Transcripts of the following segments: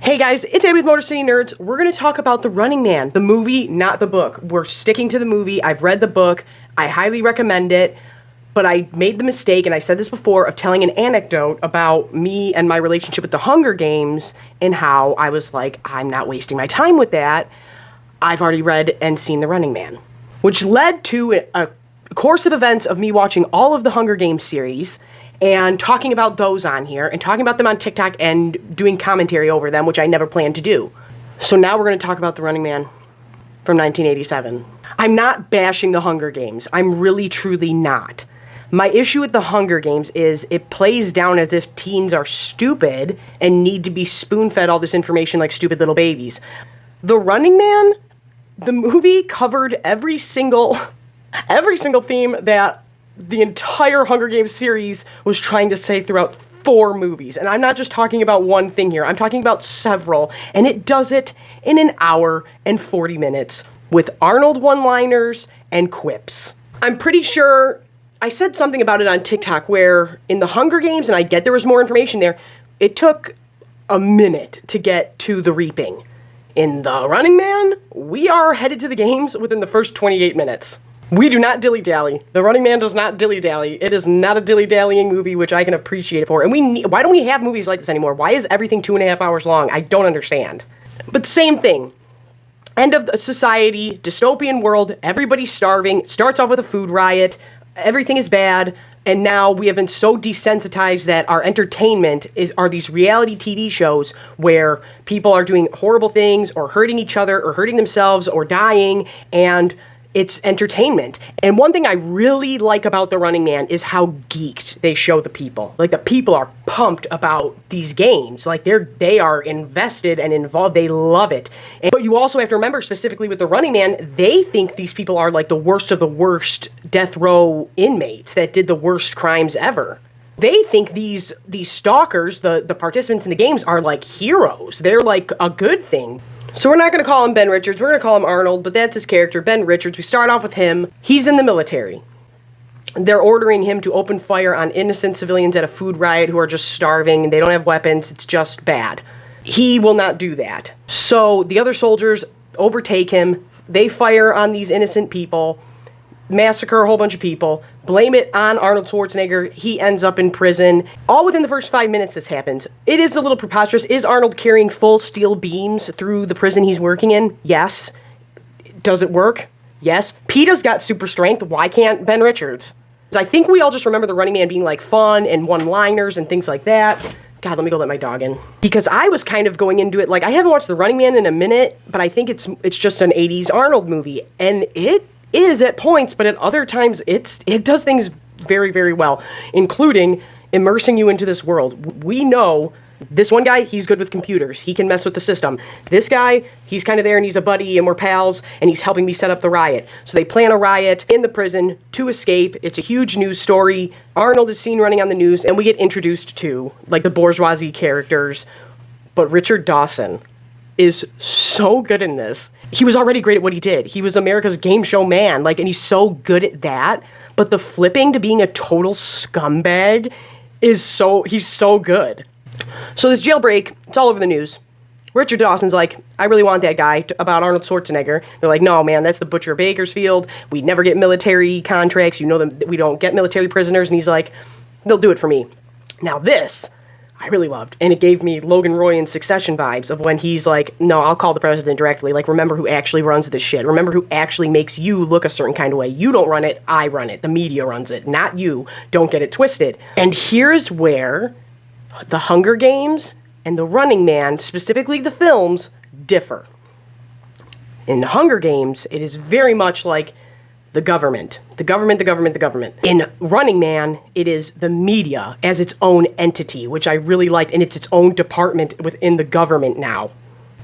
Hey guys, it's Abby with MotorCityNerds. We're going to talk about The Running Man, the movie, not the book. We're sticking to the movie. I've read the book. I highly recommend it, but I made the mistake, and I said this before, of telling an anecdote about me and my relationship with the Hunger Games and how I was like, I'm not wasting my time with that. I've already read and seen The Running Man, which led to a course of events of me watching all of the Hunger Games series and talking about those on here, and talking about them on TikTok and doing commentary over them, which I never planned to do. So now we're going to talk about The Running Man from 1987. I'm not bashing the Hunger Games. I'm really, truly not. My issue with the Hunger Games is it plays down as if teens are stupid and need to be spoon-fed all this information like stupid little babies. The Running Man, the movie covered every single theme that the entire Hunger Games series was trying to say throughout 4 movies. And I'm not just talking about one thing here. I'm talking about several. And it does it in an hour and 40 minutes with Arnold one-liners and quips. I'm pretty sure I said something about it on TikTok where in the Hunger Games, and I get there was more information there, it took a minute to get to the reaping. In The Running Man, we are headed to the games within the first 28 minutes. We do not dilly-dally. The Running Man does not dilly-dally. It is not a dilly-dallying movie, which I can appreciate it for. And why don't we have movies like this anymore? Why is everything 2.5 hours long? I don't understand. But same thing. End of the society, dystopian world, everybody's starving, starts off with a food riot, everything is bad, and now we have been so desensitized that our entertainment are these reality TV shows where people are doing horrible things or hurting each other or hurting themselves or dying, and it's entertainment. And one thing I really like about The Running Man is how geeked they show the people. Like, the people are pumped about these games. Like, they are invested and involved. They love it. But you also have to remember, specifically with The Running Man, they think these people are like the worst of the worst death row inmates that did the worst crimes ever. They think these stalkers, the participants in the games, are like heroes. They're like a good thing. So we're not going to call him Ben Richards, we're going to call him Arnold, but that's his character, Ben Richards. We start off with him. He's in the military. They're ordering him to open fire on innocent civilians at a food riot who are just starving, and they don't have weapons, it's just bad. He will not do that. So the other soldiers overtake him, they fire on these innocent people, massacre a whole bunch of people, blame it on Arnold Schwarzenegger. He ends up in prison. All within the first 5 minutes this happens. It is a little preposterous. Is Arnold carrying full steel beams through the prison he's working in? Yes. Does it work? Yes. PETA's got super strength. Why can't Ben Richards? I think we all just remember The Running Man being like fun and one-liners and things like that. God, let me go let my dog in. Because I was kind of going into it like, I haven't watched The Running Man in a minute, but I think it's just an 80s Arnold movie. And it is at points, but at other times it does things very, very well, including immersing you into this world. We know this one guy, he's good with computers. He can mess with the system. This guy, he's kind of there and he's a buddy and we're pals and he's helping me set up the riot. So they plan a riot in the prison to escape. It's a huge news story. Arnold is seen running on the news and we get introduced to like the bourgeoisie characters. But Richard Dawson is so good in this. He was already great at what he did. He was America's game show man, and he's so good at that. But the flipping to being a total scumbag he's so good. So this jailbreak, it's all over the news. Richard Dawson's like, I really want that guy about Arnold Schwarzenegger. They're like, no, man, that's the Butcher of Bakersfield. We never get military contracts. You know that we don't get military prisoners. And he's like, they'll do it for me. Now this I really loved. And it gave me Logan Roy in Succession vibes of when he's like, no, I'll call the president directly. Like, remember who actually runs this shit. Remember who actually makes you look a certain kind of way. You don't run it, I run it. The media runs it, not you. Don't get it twisted. And here's where the Hunger Games and the Running Man, specifically the films, differ. In the Hunger Games, it is very much like the government. The government. In Running Man, it is the media as its own entity, which I really liked, and it's its own department within the government now.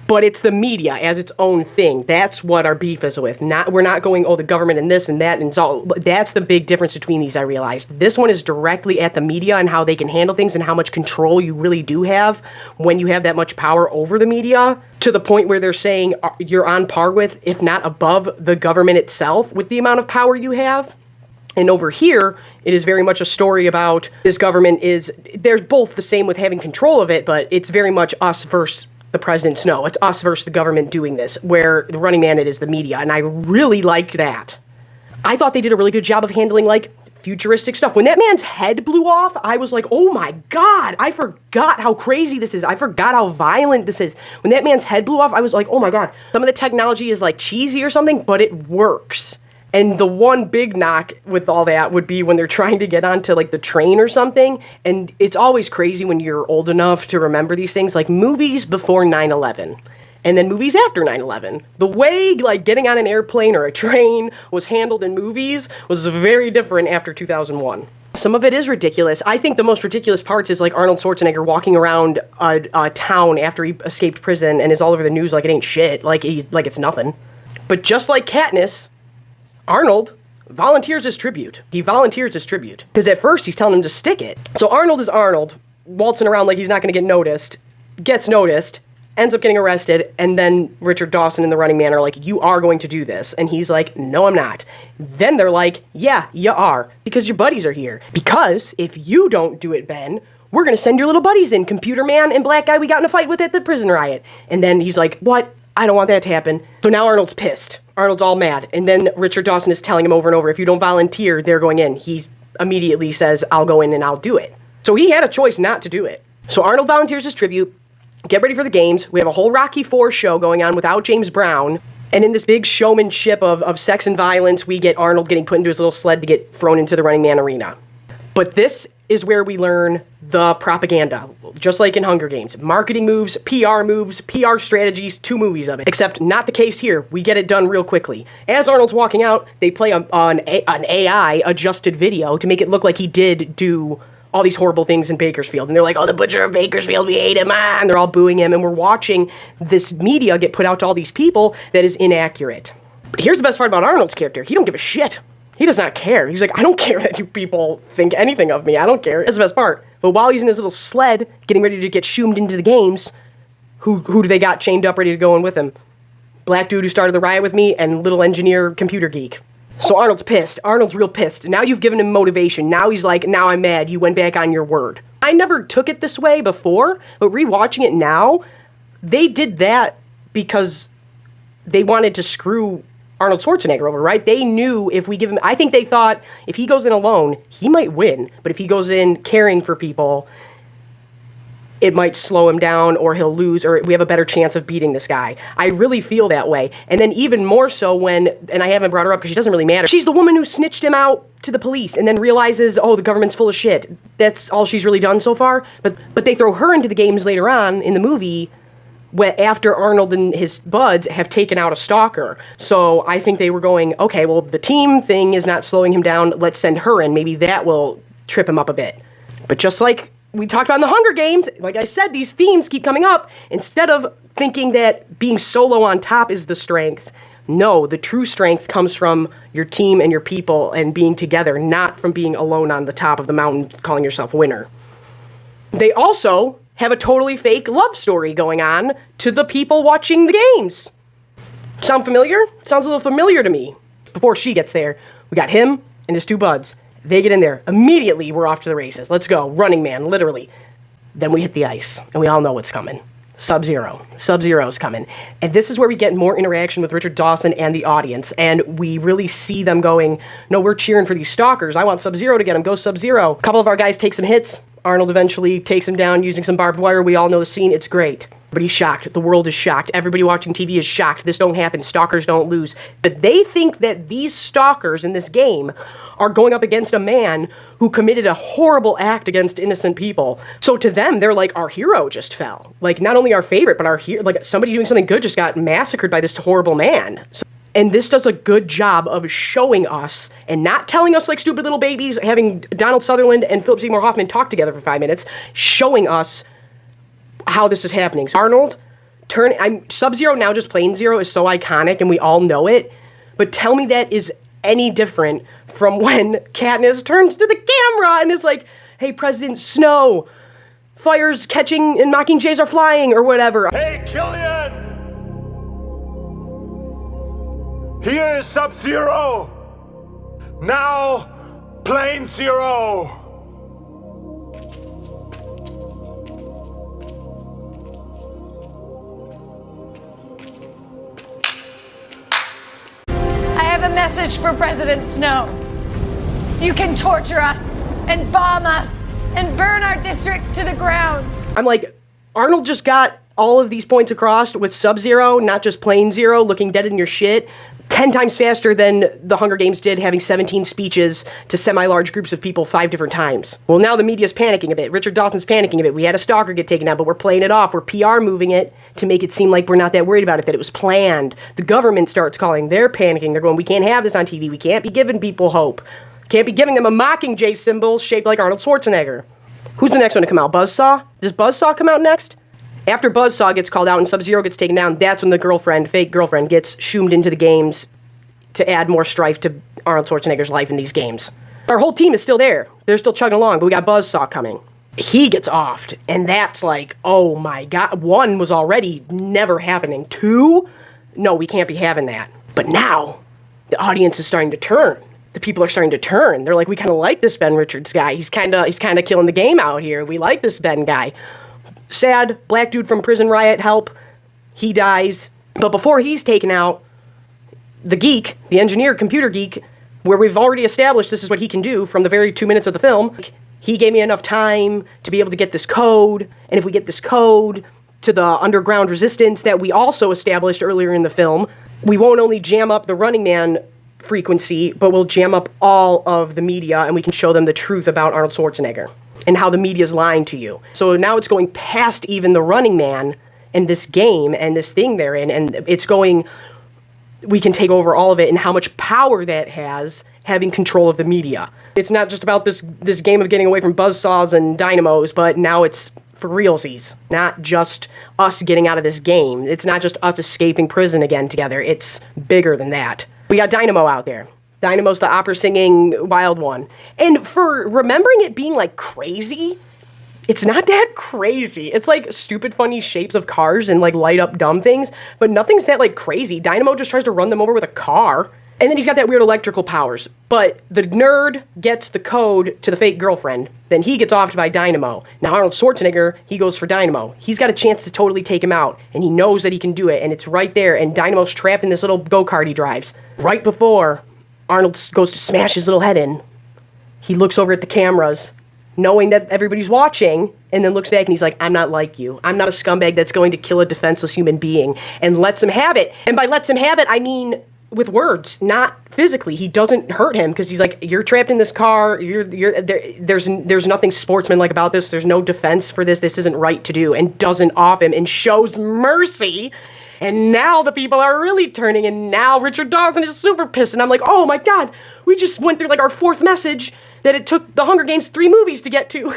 But it's the media as its own thing. That's what our beef is with. We're not going, oh, the government and this and that, and it's all. That's the big difference between these, I realized. This one is directly at the media and how they can handle things and how much control you really do have when you have that much power over the media, to the point where they're saying you're on par with, if not above, the government itself with the amount of power you have. And over here, it is very much a story about this government is, they're both the same with having control of it, but it's very much us versus the President Snow. It's us versus the government doing this, where the running man, it is the media, and I really liked that. I thought they did a really good job of handling, like, futuristic stuff. When that man's head blew off, I was like, oh my God, I forgot how crazy this is. I forgot how violent this is. When that man's head blew off, I was like, oh my God. Some of the technology is like cheesy or something, but it works. And the one big knock with all that would be when they're trying to get onto like the train or something. And it's always crazy when you're old enough to remember these things, like movies before 9/11. And then movies after 9/11. The way, like, getting on an airplane or a train was handled in movies was very different after 2001. Some of it is ridiculous. I think the most ridiculous parts is, like, Arnold Schwarzenegger walking around a town after he escaped prison and is all over the news like it ain't shit, like it's nothing. But just like Katniss, Arnold volunteers his tribute. He volunteers his tribute. Because at first he's telling him to stick it. So Arnold is Arnold, waltzing around like he's not going to get noticed, gets noticed, ends up getting arrested, and then Richard Dawson and the Running Man are like, you are going to do this. And he's like, no, I'm not. Then they're like, yeah, you are, because your buddies are here. Because if you don't do it, Ben, we're going to send your little buddies in, Computer Man and Black Guy we got in a fight with at the prison riot. And then he's like, what? I don't want that to happen. So now Arnold's pissed. Arnold's all mad. And then Richard Dawson is telling him over and over, if you don't volunteer, they're going in. He immediately says, I'll go in and I'll do it. So he had a choice not to do it. So Arnold volunteers his tribute. Get ready for the games. We have a whole Rocky IV show going on without James Brown. And in this big showmanship of sex and violence, we get Arnold getting put into his little sled to get thrown into the Running Man arena. But this is where we learn the propaganda, just like in Hunger Games. Marketing moves, PR strategies, 2 movies of it. Except not the case here. We get it done real quickly. As Arnold's walking out, they play an AI-adjusted video to make it look like he did do all these horrible things in Bakersfield. And they're like, oh, the butcher of Bakersfield, we hate him, and they're all booing him, and we're watching this media get put out to all these people that is inaccurate. But here's the best part about Arnold's character. He don't give a shit. He does not care. He's like, I don't care that you people think anything of me. I don't care. That's the best part. But while he's in his little sled, getting ready to get shoomed into the games, who do they got chained up ready to go in with him? Black dude who started the riot with me and little engineer computer geek. So Arnold's pissed. Arnold's real pissed. Now you've given him motivation. Now he's like, now I'm mad. You went back on your word. I never took it this way before, but rewatching it now, they did that because they wanted to screw Arnold Schwarzenegger over, right? They knew if we give him... I think they thought if he goes in alone, he might win. But if he goes in caring for people, it might slow him down, or he'll lose, or we have a better chance of beating this guy. I really feel that way. And then even more so when, and I haven't brought her up because she doesn't really matter, she's the woman who snitched him out to the police and then realizes, oh, the government's full of shit. That's all she's really done so far. But they throw her into the games later on in the movie after Arnold and his buds have taken out a stalker. So I think they were going, okay, well, the team thing is not slowing him down. Let's send her in. Maybe that will trip him up a bit. But just like we talked about in the Hunger Games, like I said, these themes keep coming up. Instead of thinking that being solo on top is the strength, no, the true strength comes from your team and your people and being together, not from being alone on the top of the mountain calling yourself winner. They also have a totally fake love story going on to the people watching the games. Sound familiar? Sounds a little familiar to me. Before she gets there, we got him and his 2 buds. They get in there. Immediately, we're off to the races. Let's go. Running Man, literally. Then we hit the ice, and we all know what's coming. Sub-Zero. Sub-Zero's coming. And this is where we get more interaction with Richard Dawson and the audience, and we really see them going, no, we're cheering for these stalkers. I want Sub-Zero to get him. Go Sub-Zero. A couple of our guys take some hits. Arnold eventually takes him down using some barbed wire. We all know the scene. It's great. But he's shocked. The world is shocked. Everybody watching TV is shocked. This don't happen. Stalkers don't lose. But they think that these stalkers in this game are going up against a man who committed a horrible act against innocent people. So to them, they're like, our hero just fell. Like, not only our favorite, but our hero, like somebody doing something good just got massacred by this horrible man. And this does a good job of showing us and not telling us like stupid little babies, having Donald Sutherland and Philip Seymour Hoffman talk together for 5 minutes, showing us how this is happening. So Arnold, Sub-Zero now just plain Zero is so iconic and we all know it, but tell me that is any different from when Katniss turns to the camera and is like, hey, President Snow, fires catching and mockingjays are flying or whatever. Hey, Killian! Here is Sub-Zero! Now, Plain Zero! a message for President Snow. You can torture us and bomb us and burn our districts to the ground. I'm like, Arnold just got all of these points across with Sub-Zero, not just plain Zero, looking dead in your shit, 10 times faster than the Hunger Games did, having 17 speeches to semi-large groups of people 5 different times. Well, now the media's panicking a bit. Richard Dawson's panicking a bit. We had a stalker get taken down, but we're playing it off. We're PR moving it to make it seem like we're not that worried about it, that it was planned. The government starts calling. They're panicking. They're going, we can't have this on TV. We can't be giving people hope. Can't be giving them a Mockingjay symbol shaped like Arnold Schwarzenegger. Who's the next one to come out? Buzzsaw? Does Buzzsaw come out next? After Buzzsaw gets called out and Sub-Zero gets taken down, that's when the fake girlfriend, gets shoomed into the games to add more strife to Arnold Schwarzenegger's life in these games. Our whole team is still there. They're still chugging along, but we got Buzzsaw coming. He gets offed, and that's like, oh my god. 1 was already never happening. 2? No, we can't be having that. But now, the audience is starting to turn. The people are starting to turn. They're like, we kind of like this Ben Richards guy. He's kind of killing the game out here. We like this Ben guy. Sad, black dude from prison riot, help. He dies. But before he's taken out, the geek, the engineer, computer geek, where we've already established this is what he can do from the very 2 minutes of the film, he gave me enough time to be able to get this code, and if we get this code to the underground resistance that we also established earlier in the film, we won't only jam up the Running Man frequency, but we'll jam up all of the media, and we can show them the truth about Arnold Schwarzenegger and how the media's lying to you. So now it's going past even the Running Man and this game and this thing they're in, and it's going, we can take over all of it and how much power that has having control of the media. It's not just about this game of getting away from buzzsaws and dynamos, but now it's for realsies. Not just us getting out of this game. It's not just us escaping prison again together. It's bigger than that. We got Dynamo out there. Dynamo's the opera-singing wild one. And for remembering it being, like, crazy, it's not that crazy. It's, like, stupid, funny shapes of cars and, like, light-up dumb things, but nothing's that, like, crazy. Dynamo just tries to run them over with a car. And then he's got that weird electrical powers. But the nerd gets the code to the fake girlfriend. Then he gets offed by Dynamo. Now Arnold Schwarzenegger, he goes for Dynamo. He's got a chance to totally take him out. And he knows that he can do it. And it's right there. And Dynamo's trapped in this little go-kart he drives. Right before Arnold goes to smash his little head in, he looks over at the cameras, knowing that everybody's watching, and then looks back and he's like, I'm not like you. I'm not a scumbag that's going to kill a defenseless human being. And lets him have it. And by lets him have it, I mean with words, not physically. He doesn't hurt him because he's like, you're trapped in this car. There's nothing sportsmanlike about this. There's no defense for this. This isn't right to do. And doesn't off him and shows mercy. And now the people are really turning. And now Richard Dawson is super pissed. And I'm like, oh my God, we just went through like our 4th message that it took the Hunger Games 3 movies to get to.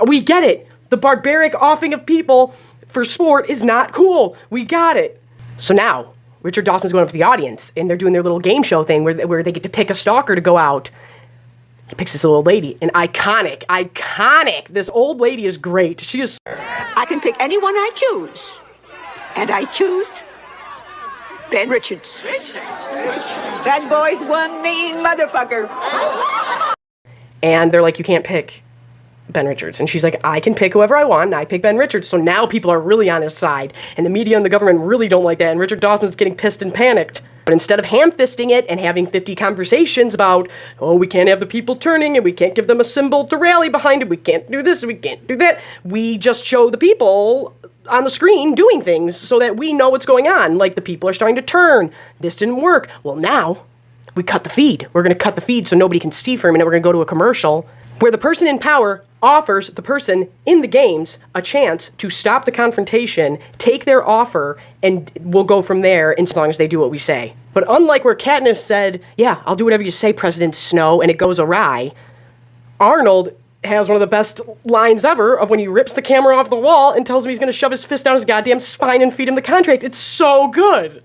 We get it. The barbaric offing of people for sport is not cool. We got it. So now Richard Dawson's going up to the audience, and they're doing their little game show thing where they get to pick a stalker to go out. He picks this little old lady, and iconic. This old lady is great. She is. I can pick anyone I choose, and I choose Ben Richards. That boy's one mean motherfucker. And they're like, you can't pick Ben Richards. And she's like, I can pick whoever I want, and I pick Ben Richards. So now people are really on his side. And the media and the government really don't like that. And Richard Dawson's getting pissed and panicked. But instead of ham-fisting it and having 50 conversations about, oh, we can't have the people turning, and we can't give them a symbol to rally behind it, we can't do this, we can't do that, we just show the people on the screen doing things so that we know what's going on. Like, the people are starting to turn. This didn't work. Well, now we cut the feed. We're going to cut the feed so nobody can see for a minute. We're going to go to a commercial where the person in power offers the person in the games a chance to stop the confrontation, take their offer, and we'll go from there as long as they do what we say. But unlike where Katniss said, yeah, I'll do whatever you say, President Snow, and it goes awry, Arnold has one of the best lines ever of when he rips the camera off the wall and tells him he's going to shove his fist down his goddamn spine and feed him the contract. It's so good.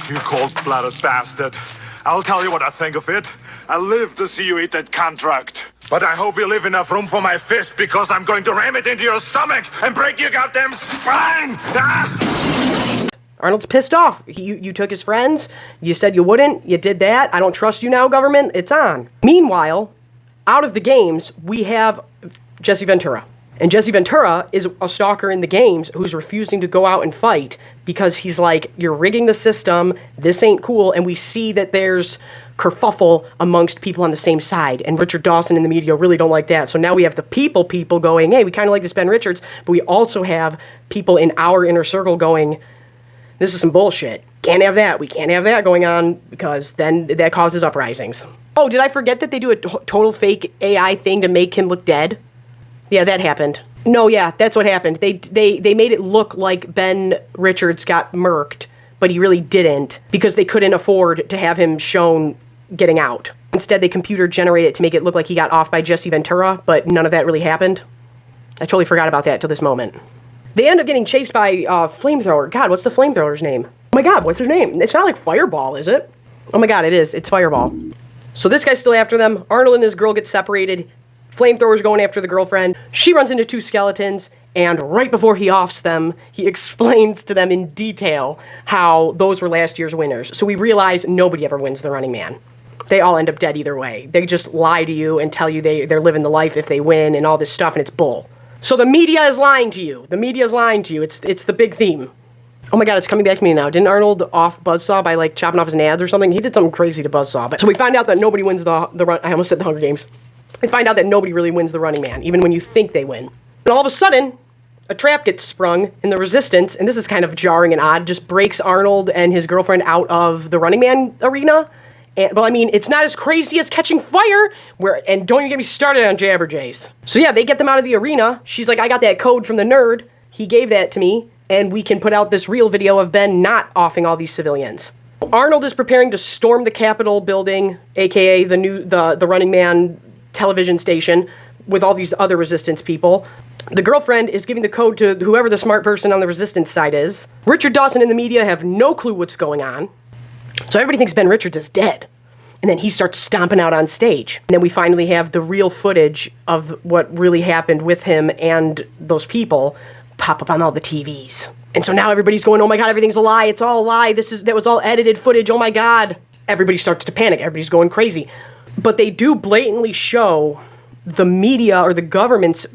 You cold-blooded bastard. I'll tell you what I think of it. I live to see you eat that contract. But I hope you leave enough room for my fist, because I'm going to ram it into your stomach and break your goddamn spine! Ah! Arnold's pissed off. You took his friends. You said you wouldn't. You did that. I don't trust you now, government. It's on. Meanwhile, out of the games, we have Jesse Ventura. And Jesse Ventura is a stalker in the games who's refusing to go out and fight because he's like, you're rigging the system, this ain't cool, and we see that there's kerfuffle amongst people on the same side, and Richard Dawson and the media really don't like that. So now we have the people going, hey, we kind of like this Ben Richards, but we also have people in our inner circle going, this is some bullshit. Can't have that. We can't have that going on because then that causes uprisings. Oh, did I forget that they do a total fake AI thing to make him look dead? Yeah, that happened. No, yeah, that's what happened. They made it look like Ben Richards got murked, but he really didn't because they couldn't afford to have him shown getting out. Instead, they computer generated it to make it look like he got off by Jesse Ventura, but none of that really happened. I totally forgot about that till this moment. They end up getting chased by Flamethrower. God, what's the Flamethrower's name? Oh my God, what's his name? It's not like Fireball, is it? Oh my God, it is. It's Fireball. So this guy's still after them. Arnold and his girl get separated. Flamethrower's going after the girlfriend. She runs into two skeletons, and right before he offs them, he explains to them in detail how those were last year's winners. So we realize nobody ever wins the Running Man. They all end up dead either way. They just lie to you and tell you they're living the life if they win and all this stuff, and it's bull. So the media is lying to you. The media is lying to you. It's the big theme. Oh my God, it's coming back to me now. Didn't Arnold off Buzzsaw by like chopping off his nads or something? He did something crazy to Buzzsaw. But so we find out that nobody wins the run. I almost said the Hunger Games. We find out that nobody really wins the Running Man, even when you think they win. And all of a sudden, a trap gets sprung, and the Resistance, and this is kind of jarring and odd, just breaks Arnold and his girlfriend out of the Running Man arena. And, well, I mean, it's not as crazy as Catching Fire, and don't even get me started on Jabberjays. So yeah, they get them out of the arena. She's like, I got that code from the nerd. He gave that to me, and we can put out this real video of Ben not offing all these civilians. Arnold is preparing to storm the Capitol building, aka the Running Man television station, with all these other Resistance people. The girlfriend is giving the code to whoever the smart person on the Resistance side is. Richard Dawson and the media have no clue what's going on. So everybody thinks Ben Richards is dead. And then he starts stomping out on stage. And then we finally have the real footage of what really happened with him and those people pop up on all the TVs. And so now everybody's going, oh my God, everything's a lie. It's all a lie. That was all edited footage. Oh my God. Everybody starts to panic. Everybody's going crazy. But they do blatantly show the media or the government's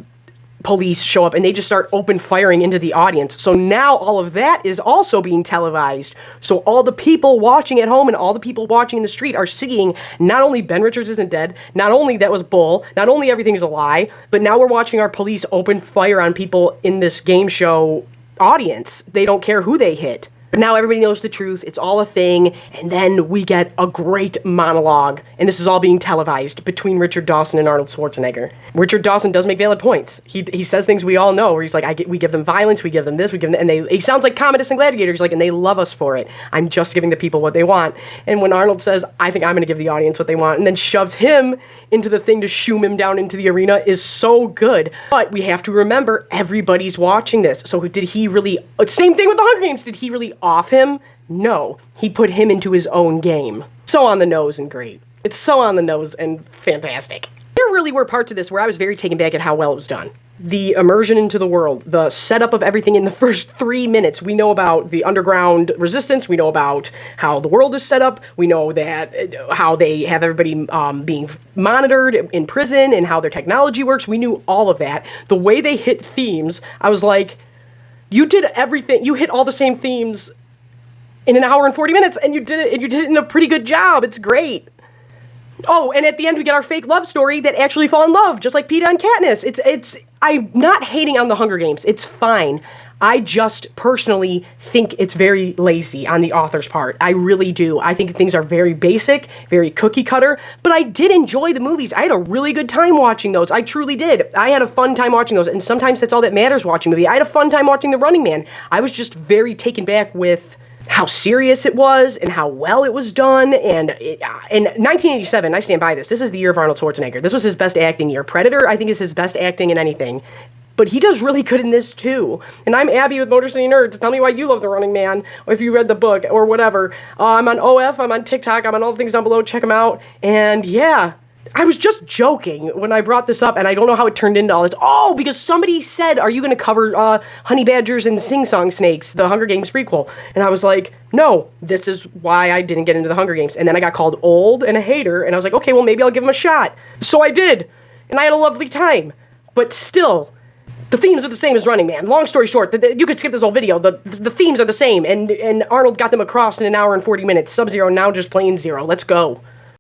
police show up and they just start open firing into the audience. So now all of that is also being televised. So all the people watching at home and all the people watching in the street are seeing not only Ben Richards isn't dead, not only that was bull, not only everything is a lie, but now we're watching our police open fire on people in this game show audience. They don't care who they hit. But now everybody knows the truth. It's all a thing. And then we get a great monologue. And this is all being televised between Richard Dawson and Arnold Schwarzenegger. Richard Dawson does make valid points. He says things we all know, where he's like, we give them violence, we give them this, we give them that. And he sounds like Commodus and Gladiator. He's like, and they love us for it. I'm just giving the people what they want. And when Arnold says, I think I'm going to give the audience what they want, and then shoves him into the thing to shoom him down into the arena is so good. But we have to remember, everybody's watching this. So did he really, same thing with the Hunger Games, did he really off him? No. He put him into his own game. So on the nose and great. It's so on the nose and fantastic. There really were parts of this where I was very taken back at how well it was done. The immersion into the world, the setup of everything in the first 3 minutes. We know about the underground resistance. We know about how the world is set up. We know that how they have everybody being monitored in prison and how their technology works. We knew all of that. The way they hit themes, I was like, you did everything. You hit all the same themes in an hour and 40 minutes, and you did it in a pretty good job. It's great. Oh, and at the end we get our fake love story that actually fall in love, just like Peeta and Katniss. I'm not hating on the Hunger Games. It's fine. I just personally think it's very lazy on the author's part. I really do. I think things are very basic, very cookie cutter, but I did enjoy the movies. I had a really good time watching those. I truly did. I had a fun time watching those, and sometimes that's all that matters watching a movie. I had a fun time watching The Running Man. I was just very taken back with how serious it was and how well it was done. And in 1987, I stand by this. This is the year of Arnold Schwarzenegger. This was his best acting year. Predator, I think, is his best acting in anything. But he does really good in this, too. And I'm Abby with MotorCityNerds. Tell me why you love The Running Man, or if you read the book, or whatever. I'm on OF, I'm on TikTok, I'm on all the things down below. Check them out. And yeah, I was just joking when I brought this up, and I don't know how it turned into all this. Oh, because somebody said, are you going to cover Honey Badgers and Sing Song Snakes, the Hunger Games prequel? And I was like, no, this is why I didn't get into the Hunger Games. And then I got called old and a hater, and I was like, okay, well, maybe I'll give them a shot. So I did, and I had a lovely time. But still, The themes are the same as Running Man. Long story short, you could skip this whole video. The themes are the same, and Arnold got them across in an hour and 40 minutes. Sub-Zero now just plain Zero. Let's go.